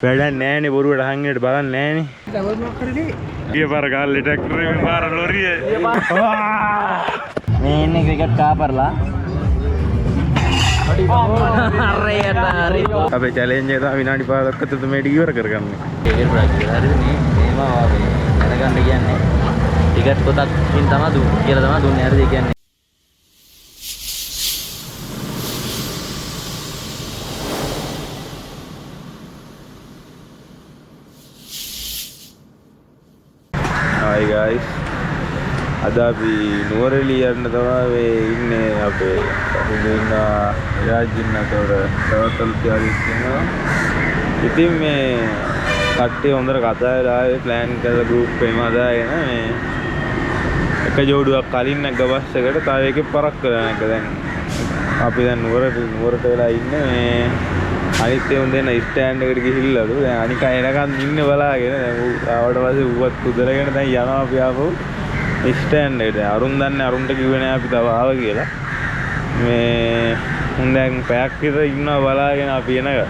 වැඩක් නෑනේ බොරුවට අහන්නට බලන්න නෑනේ. ගිය පාර ගාල්ලේ ට්‍රැක්ටරේ මේ පාර ලොරිය. මේ ඉන්නේ ක්‍රිකට් කාපර්ලා. හරියට හරි. අපේ චැලෙන්ජ් එක තමයි විනාඩි 5ක් අතර මේක ඉවර කරගන්න. ඒක ප්‍රශ්නේ. හරිද මේ මේවා දැනගන්න කියන්නේ. ටිකට් පොතක්කින් තමයි කියලා තමයි දුන්නේ. හරිද කියන්නේ. Hi guys. Ada අපි නුවරඑළිය යන්න තමයි ඉන්නේ අපේ ඉන්න රාජ්‍යන්නතොර තවතල් තියාගෙන ඉන්නවා. ඉතින් මේ කට්ටිය හොඳට කතා වෙලා ආවේ ප්ලෑන් කරලා ගෲප් එකම හදාගෙන මේ එක ජෝඩුවක් කලින් නැග බස් එකට තව එකෙක් පරක් කරලා නැග දැන් අපි දැන් නුවරට වෙලා ඉන්නේ මේ අනිත් ඒ හොඳ නේ ස්ටෑන්ඩ් එකට ගිහිල්ලාලු දැන් අනික එනකන් ඉන්නේ බලාගෙන දැන් ආවට පස්සේ ඌවත් කුදලගෙන දැන් යනවා අපි ආපහු ස්ටෑන්ඩ් එකට. අරුන් දන්නේ අරුන්ට කිව්වේ නෑ අපි තව ආව කියලා. මේ උන් දැන් පැයක් විතර ඉන්නවා බලාගෙන අපි එනක.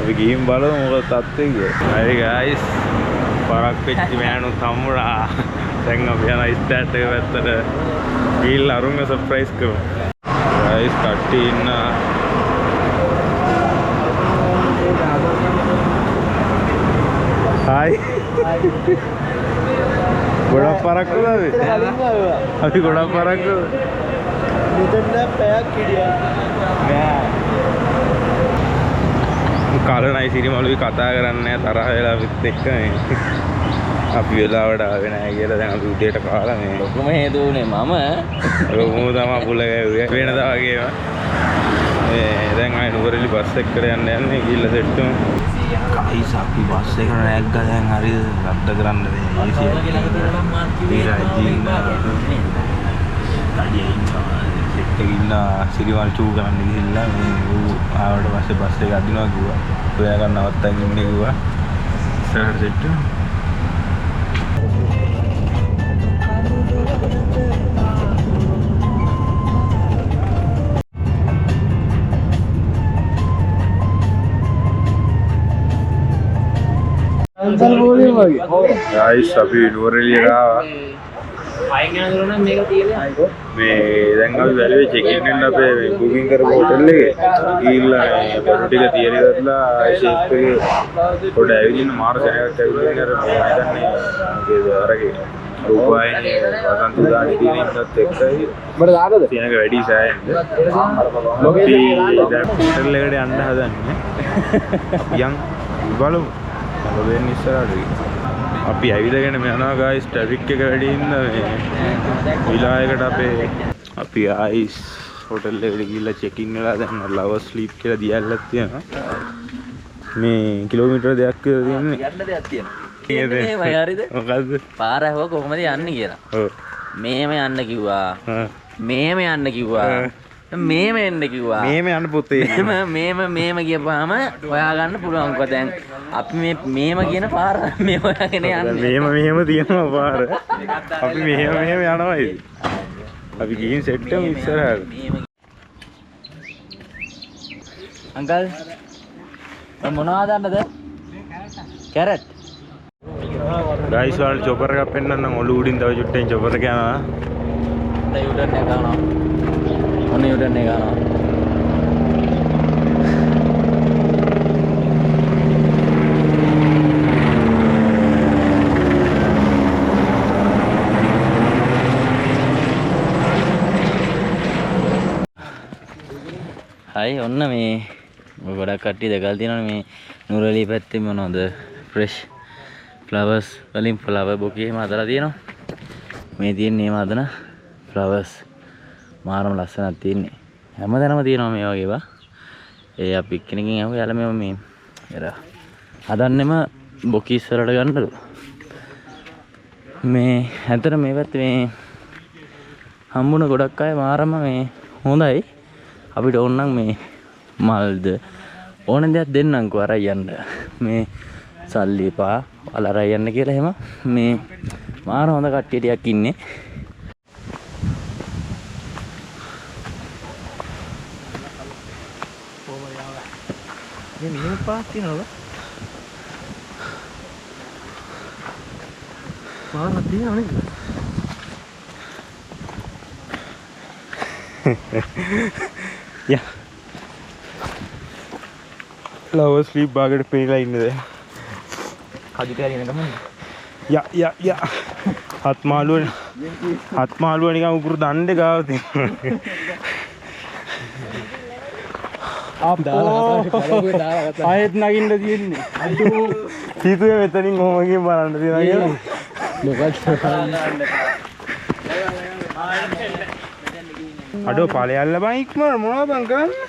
අපි ගිහින් බලමු මොකද තත්ත්වය කියලා. හරි guys. පරක් වෙච්ච මෑනුත් හම්බුණා. දැන් අපි යන ස්ටෑන්ඩ් එක පැත්තට ගිහිල්ලා අරුන්ව සර්ප්‍රයිස් කරමු. guys කට්ටිය ඉන්න Hai. ගොඩක් පරක්කු දාවේ. අපි ගොඩක් පරක්කු. මෙතන පැයක් හිටියා. නෑ. කාලනයි සිරිමලුයි කතා කරන්නේ තරහ වෙලා අපිත් එක්ක මේ. අපි වෙලාවට ආවේ නෑ කියලා දැන් අපි උදේට කාලා මේ. ඔක්කොම හේතු උනේ මම. රොමු තමයි පුල ගැව්වේ. වෙනදා වගේම. දැන් ආයෙ නුවරඑළි බස් එකකට යන්නේ ගිහිල්ලා සෙට් වෙමු. කයිස් අපි බස් එකට නැග්ගා දැන් හරි රද්ද කරන්න මේ ඒසිය. ඊරාජින් කඩියේ ඉන්නවා. සෙට් එකේ ඉන්න සිරිවල් චූ කරන්න ගිහිල්ලා මේ ඌ ආවට පස්සේ බස් එක අදිනවා කිව්වා. ඔයා ගන්න නවත්තන් ඉන්නේ කිව්වා. ඉස්සරහට සෙට් වෙමු. अंकल बोले भाई guys අපි නුවරඑළිය ආවා. අයින් යනකොට මේක තියෙන්නේ මේ දැන් අපි වැලුවේ චෙක් ඉන් වෙන්න අපේ බුකින් කරපු හොටල් එකේ ගිහිල්ලා බඩු ටික තියලා ඉවරලා ෂේප් එකේ පොඩ ඇවිදින්න මාර සැරයක් ඇවිදින්න අර මම හිතන්නේ මොකේද අරගේ රූපවාහිනිය වසන්ත උදානේ තියෙන ඉන්නත් එක්කයි මට දාන්නද තියෙනක වැඩි සෑයෙන්ද අපි දැන් හොටල් එකට යන්න හදන්නේ යන් බලමු මොකද ඉස්සරහට අපි ඇවිදගෙන යනවා guys ට්‍රැෆික් එක වැඩි හින්දා මේ විලායකට අපි ආයිස් හොටල් එකට ගිහිල්ලා චෙක් ඉන් වෙලා දැන් ලවර් ස්ලීප් කියලා දියල්ලක් තියෙනවා මේ කිලෝමීටර දෙකක් විතර තියෙන්නේ යන්න දෙයක් තියෙනවා නේද මේ හරිද මොකද්ද පාර ඇහුවා කොහමද යන්නේ කියලා ඔව් මේම යන්න කිව්වා මේම යන්න කිව්වා මේම එන්න කිව්වා මේම යන්න පුතේ මේම කියපුවාම හොයා ගන්න පුළුවන්කෝ දැන් අපි මේම කියන පාර මේ හොයාගෙන යන්නේ මෙහෙම තියෙනවා පාර අපි මෙහෙම යනවා ඉතින් අපි ගිහින් සෙට් වෙමු ඉස්සරහට අංකල් මොනවද දාන්නද කැරට් ගයිස් වල චොපර් එකක් පෙන්නන්නම් ඔලු උඩින් තව චුට්ටෙන් චොපර් එක යනවා දැන් යුටර්න් එක ගන්නවා ඔන්න යුටර්න් එක ගන්නවා හයි ඔන්න මේ ගොඩක් කට්ටිය දැකලා තියෙනවනේ මේ නුවරඑළිය පැත්තේ මොනවද ෆ්‍රෙෂ් ෆ්ලවර්ස් වලින් ෆ්ලවර් බොකේ එහෙම හදලා තියෙනවා මේ තියෙන්නේ එහෙම හදන ෆ්ලවර්ස් මාරම ලස්සනක් තියෙන්නේ හැමදැනම තියෙනවා මේ වගේ ඒවා ඒ අපි කෙනකින් අහුව යාලා මේ එර හදන්නෙම බොකේ ඉස්සරහට ගන්නලු මේ ඇත්තට මේ පැත්තේ මේ හම්බුන ගොඩක් අය මාරම මේ හොඳයි අපිට ඕනනම් මේ මල්ද ඕන දෙයක් දෙන්නම්කෝ අරයි යන්න මේ සල්ලි එපා ඔයාලා අරයි යන්න කියලා එහෙම මේ මාර හොඳ කට්ටිය ටිකක් ඉන්නේ මේ මෙහෙම පාස් තියනවද පාරක් තියෙනවනේ. යා. ලවර් ස්ලීප් බාගට පෙරිලා ඉන්නද? කඩු කැරින ගමන. යා. හත් මාළුව නිකන් උගුරු දණ්ඩේ ගාව තියෙනවා. ආයෙත් නගින්න තියෙන්නේ. හිතුවේ මෙතනින් කොහොම ගිහින් බලන්න තියනවා කියලා. අඩෝ ඵලයල්ල බං ඉක්මන මොනවද බං කරන්නේ?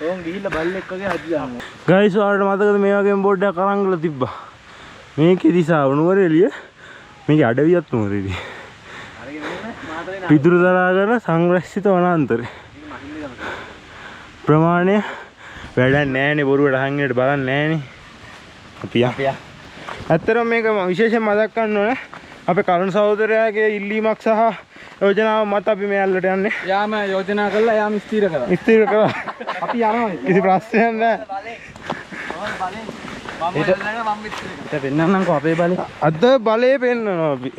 ඕන් ගිහිල්ලා බල්ලෙක් වගේ හදියාම. ගයිස් ඔයාලට මතකද මේ වගේම බෝඩ් එකක් අරන් ගලා තිබ්බා. මේකේ දිශාව නුවරඑළිය. මේකේ අඩවියත් නුවරඑළිය. පිදුරු දරාගෙන සංරක්ෂිත වනාන්තරේ. ප්‍රමාණය වැඩක් නෑනේ බොරුවට අහන්නට බලන්නේ නෑනේ. අපි ඇත්තටම මේක විශේෂයෙන් මතක් කරන්න ඕනේ. අපේ කරුණ සහෝදරයාගේ ඉල්ලීමක් සහ යෝජනාව මත අපි මේ ඇල්ලට යන්නේ. යාම යෝජනා කළා යාම ස්ථිර කරා. ස්ථිර කරා. අපි යනවා. කිසි ප්‍රශ්නයක් නෑ. ඒක පෙන්නන්නම්කෝ අපේ බලේ. අද බලේ පෙන්නනවා අපි.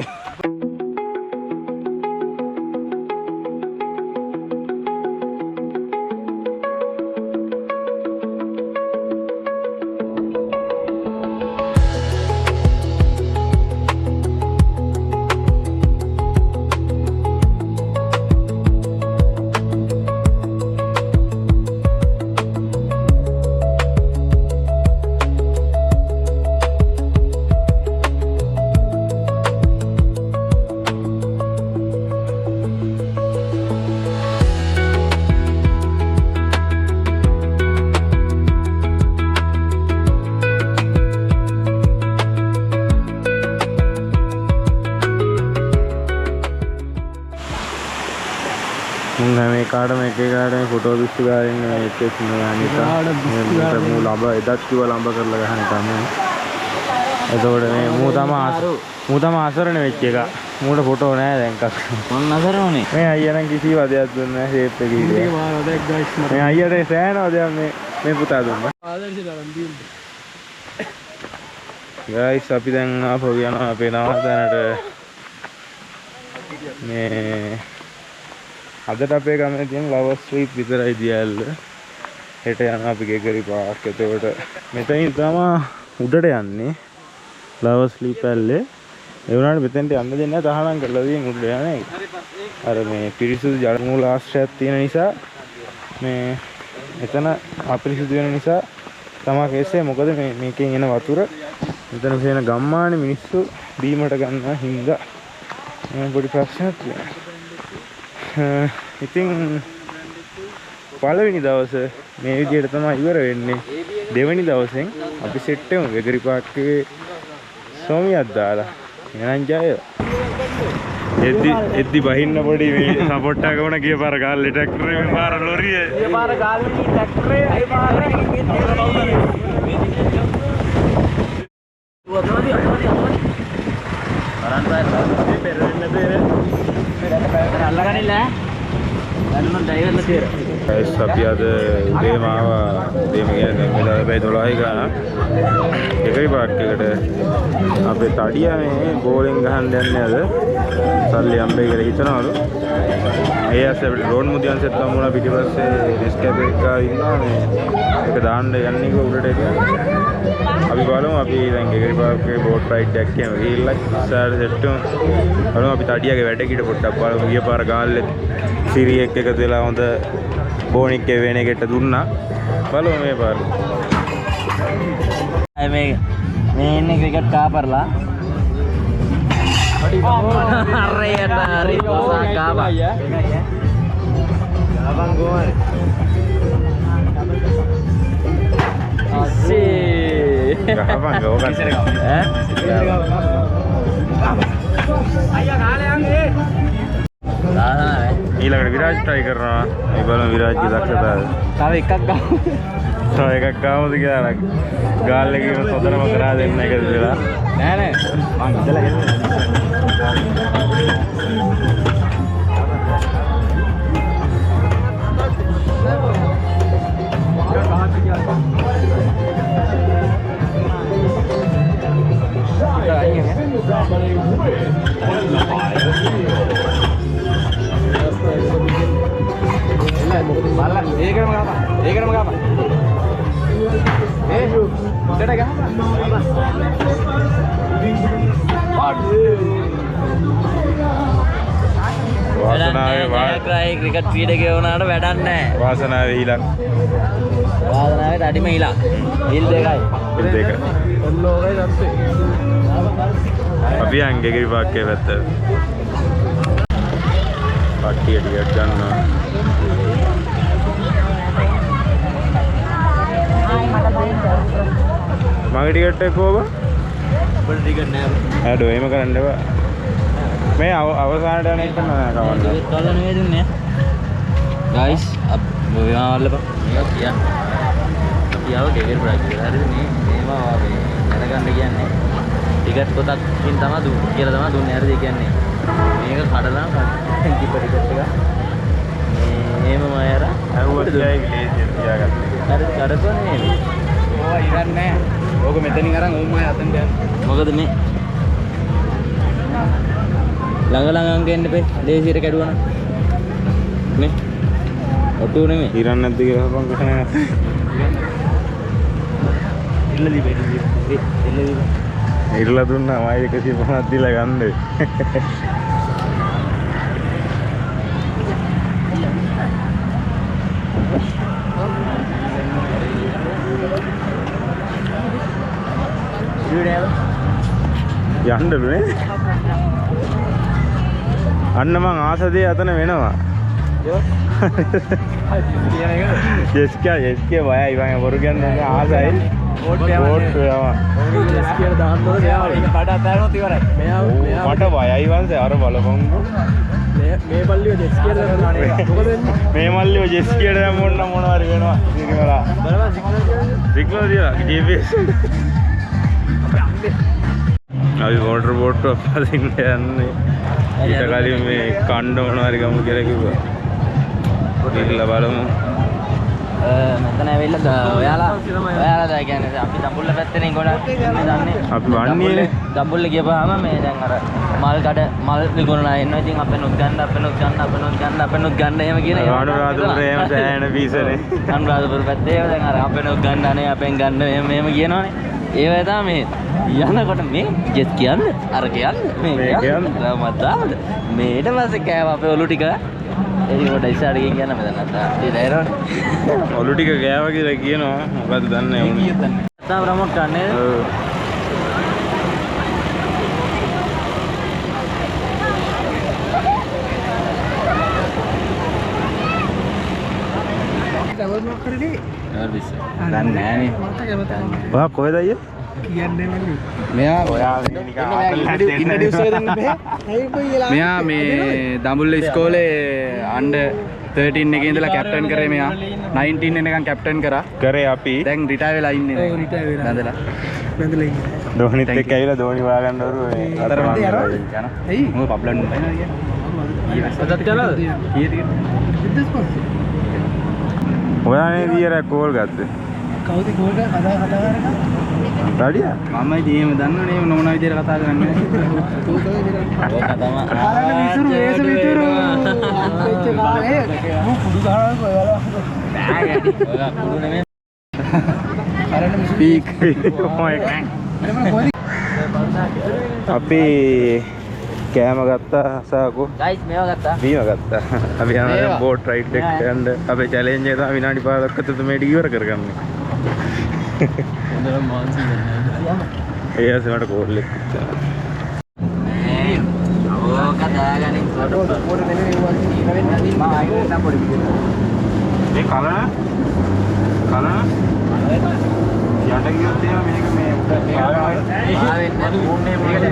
මේ කාඩම එක කාඩම ෆොටෝ පිස්සු ගාගෙන ඒක සිනවා අනික මූ ළඹ එදත් කිව්ව ළඹ කරලා ගහන තමයි. එතකොට මේ මූ තම අසරණ වෙච්ච එක. මූට ෆොටෝ නෑ දැන් කක්. මොන අසරණුනේ? මේ අයියා නම් කිසි වදයක් දුන්නේ නෑ ෂේප් එකේ. මේ වාරයක් ගයිස් මට. මේ අයියාට සෑහෙන වදයක් මේ පුතා දුන්නා. ආදර්ශ තරම් දියුම්. ගයිස් අපි දැන් ආපහු යනවා අපේ නවාතැනට. මේ අදට අපේ ගමනේ තියෙන ලවර් ස්ට්‍රීට් විතරයි දියල්ල. හෙට යනවා අපි ගෙගරි පාක්. එතකොට මෙතනින් තමයි උඩට යන්නේ ලවර් ස්ට්‍රීට් පැල්ලේ. ඒ වුණාට මෙතෙන්ට යන්න දෙන්නේ නැහැ තහනම් කරලා තියෙන උඩට යන්නේ. අර මේ පිරිසුදු ජල මූල ආශ්‍රයයක් තියෙන නිසා මේ එතන අපිරිසුදු වෙන නිසා තමයි කෙසේ මොකද මේකෙන් එන වතුර මෙතන තියෙන ගම්මානේ මිනිස්සු බීමට ගන්නවා හින්දා මේ පොඩි ප්‍රශ්නයක් තියෙනවා. ඉතින් පළවෙනි දවසේ මේ විදිහට තමයි ඉවර වෙන්නේ. දෙවෙනි දවසෙන් අපි සෙට් වෙමු ගෙගරි පාක්කේ සෝමියක් දාලා. එහෙනම් ජය. එද්දි බහින්න පොඩි මේ සපෝට් එකක වුණා ගිය පාර ගාල්ලේ ට්‍රැක්ටරේ මේ පාර ලොරිය. මේ පාර ගාල්ලේ ට්‍රැක්ටරේ ඒ පාර අපි අද උදේම ආවා. උදේම කියන්නේ වෙලාව බයි 12යි ගාන. ගෙගරි පාක් එකට අපේ තඩියා මේ බෝලෙන් ගහන්න යන්නේ අද. සල්ලි අම්බේ කියලා හිතනවලු. ඒ ඇස්සේ අපිට ඩ්‍රෝන් මුදියන්සෙත් ලම්බුණා පිටිපස්සේ රිස්කැප් එකක් ඉන්නවා මේ. ඒක දාන්න යන්නේ කො උඩට ඒක. අපි බලමු අපි දැන් ගෙගරි පාක්කේ බෝට් රයිඩ් එකක් යමු. ගිහිල්ලා ඉස්සරහට සෙට් වෙමු. බලමු අපි තඩියාගේ වැඩ කිඩ පොඩ්ඩක් බලමු. ගිය පාර ගාල්ලේ සිරියෙක් එකතු වෙලා හොඳ බෝනික් වෙන එකට දුන්නා. බලමු මේ පාර. මේ ඉන්නේ ක්‍රිකට් කාපර්ලා. අරේට හරි පොසා කාපා. ගාබන් ගෝල්. අස්සේ. ගහපන් ගෝකන්. ඈ? අයියා කාලේ යන්නේ. ඊළඟට විරාජ් try කරනවා. මේ බලමු විරාජ්ගේ දක්ෂතාවය. තව එකක් ගමු. තව එකක් ගාමුද කියලා. ගාල් එකේම සොදරම කරා දෙන්න එකද වෙලා. නෑ නෑ. මං ඉතලා ගෙන්නේ. බලලා ඒකටම ගහපන්. ඒකටම ගහපන්. උඩට ගහපන්. වාසනාවේ ක්‍රිකට් ක්‍රීඩකයෝ වුණාට වැඩක් නැහැ. වාසනාවේ ඊළඟ වාසනාවේ අඩිම ඊළා. බිල් දෙකයි. බිල් දෙක. අපි අංගේ විපාකයේ පැත්ත. පට්ටිය ටිකක් ගන්නවා. මගේ ටිකට් එක කොහොම? ඔබට ටිකට් නැහැ. හැඩෝ එහෙම කරන්න එපා. මේ අවසානට යන එක නෑ කවන්න. ඒත් කල්ලා නෙවෙයි දුන්නේ. ගයිස් විමානවල මේක කියන්න. අපි ආව ගෙගෙල් ප්‍රයිස් එක. හරිද මේ මේවා මේ දැනගන්න කියන්නේ. ටිකට් පොතක්කින් තමයි දුන්නේ කියලා තමයි දුන්නේ. හරිද ඒ කියන්නේ. මේක කඩලා කිප ටිකට් එක. මේම මම අර ඇහුවත් ගියයි ලේසියෙන් තියාගත්තා. හරිද කඩපන්නේ නේ. ඕවා ඉරන්නේ නැහැ. ඕක මෙතනින් අරන් ඕමයි අතෙන්ට යන්නේ. මොකද මේ ළඟ ළඟ ගන්න එපේ. ලේසියට කැඩුවා නම්. මේ ඔට්ටු නෙමෙයි. ඉරන් නැද්ද කියලා හපන් කොහේ නැත්නම්. ඉල්ල දීපේ. ඉල්ල දීපේ. ඉරලා දුන්නා මම 150ක් දීලා ගන්නේ. යන්නලුනේ. අන්න මං ආසදේ අතන වෙනවා. යස්කියා බයයි මම බොරු කියන්නේ ආසයි. ඕට් යනවා. කියලා දාන්න ඕනේ යාළුවා. ඉන්න කඩ අතාරනොත් ඉවරයි. මෙයා මට බයයි වන්සේ අර බලපංගු. මේ පල්ලිය ජෙස් කියලා කරනවා නේද? මොකද වෙන්නේ? මේ මල්ලිව ජෙස්කියට දැම්මොත් නම් මොනවාරි වෙනවා. සිරිමලා. බලන්න සිග්නල් දියලා GPS. අපි මෝටර් බෝට්ටුව පදින්න යන්නේ. ඊට කලින් මේ කණ්ඩ මොනවාරි ගමු කියලා කිව්වා. ඉතින්ලා බලමු. මෙතන ඇවිල්ලා ඔයාලා දැන් කියන්නේ අපි දඹුල්ල පැත්තේ ගොඩක් දන්නේ. අපි වන්නේනේ. දඹුල්ල ගියපුවාම මේ දැන් අර මල් විකුණන අය ඉන්නවා. ඉතින් අපෙනුත් ගන්න එහෙම කියන ඒවා. අනුරාධපුර එහෙම සෑහෙන පීසනේ. අනුරාධපුර පැත්තේ දැන් අර අපෙනුත් ගන්න අනේ අපෙන් ගන්න එහෙම කියනවනේ. ඒවා තමයි මේ යනකොට මේ ජෙත් කියන්නේ අර කියන්නේ මේ කියන්නේ රමදාන මේට පස්සේ කෑව අපේ ඔලු ටික ඒක කොට ඉස්සරහ ගිහින් යන්න මෙතන නැත්නම් ඒ දැරවනේ ඔලු ටික ගෑවා කියලා කියනවා මොකද්ද දන්නේ නැහැ තාම රමොට් ගන්නනේ දන්නේ නැහනේ. ඔයා කොහෙද අයියා? කියන්නේ මන්නේ. මෙයා ඔයා ඉන්ට්‍රොඩියුස් එක දෙන්න බෑ. මෙයා මේ දඹුල්ල ඉස්කෝලේ අන්ඩර් 13 එකේ ඉඳලා කැප්ටන් කරේ මෙයා. 19 එනකන් කැප්ටන් කරා. කරේ අපි. දැන් රිටයර් වෙලා ඉන්නේ. ඔව් රිටයර් වෙලා. බැඳලා ඉන්නේ. ධෝනිත් එක්ක ඇවිල්ලා ධෝනි හොයාගන්නවරු මේ අතර මන්ද යනවා. ඇයි? මොකද පබ්ලන් නෑ කියන්නේ. අදත් යනවාද? කීයද කියන්නේ? ඔයා නේ දියර කෝල් ගත්තේ. කවුද කෝල් එක කතා කරන්නේ? රඩියා? මම ඉතින් එහෙම දන්නවනේ එහෙම නොවන විදියට කතා කරන්නේ. ඕක තමයි. ආරණ විසුරු වේස විතර. වෙච්ච කාලේ මු කුඩු ගහනවා ඔයාලා. බෑ ගැටි. ඔයා කුඩු නෙමෙයි. ආරණ විසුරු ස්පීක්. අපි කෑම ගත්තා සාකෝ. ගයිස් මේවා ගත්තා. බීම ගත්තා. අපි යනවා බෝට් රයිඩ් එක යන්න. අපේ චැලෙන්ජ් එක තමයි විනාඩි 5ක් අතර මේක ඉවර කරගන්න. හොඳට මාන්සි වෙනවා. ඒ ඇසෙමට කෝල් එකක් තියනවා. ඕක දාගනින් පොඩ නෙමෙයි වගේ ඉර වෙන්න නැති මම ආයෙත් නම් පොඩි විදියට. මේ කලන යට ගියොත් එහෙම මේක මේ උඩ ආවෙන්නේ නැති ඕනේ මොකද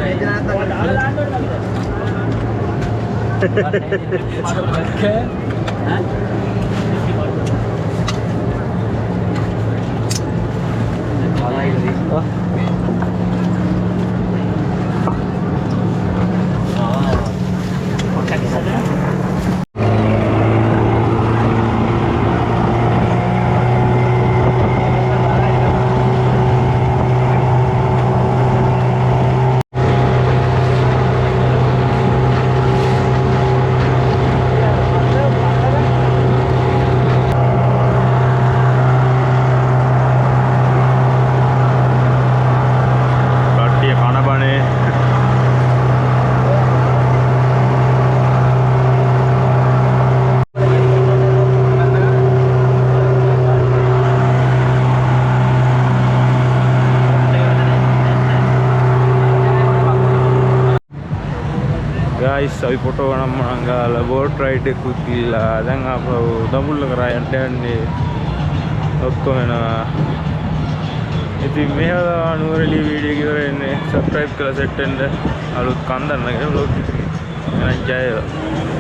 අපි ෆොටෝ නම් අංගාල බෝට් රයිඩ් එකකුත් ගිහලා දැන් ආපහු දඹුල්ල කරා යන්නේ ඔක්කොම එනවා. ඉතින් මේවා නුවරඑළිය වීඩියෝ එක ඉවර වෙන්නේ. සබ්ස්ක්‍රයිබ් කරලා සෙට් වෙන්න. අලුත් කන්දන්න කියලා vlog එක. එහෙනම් ජය වේවා.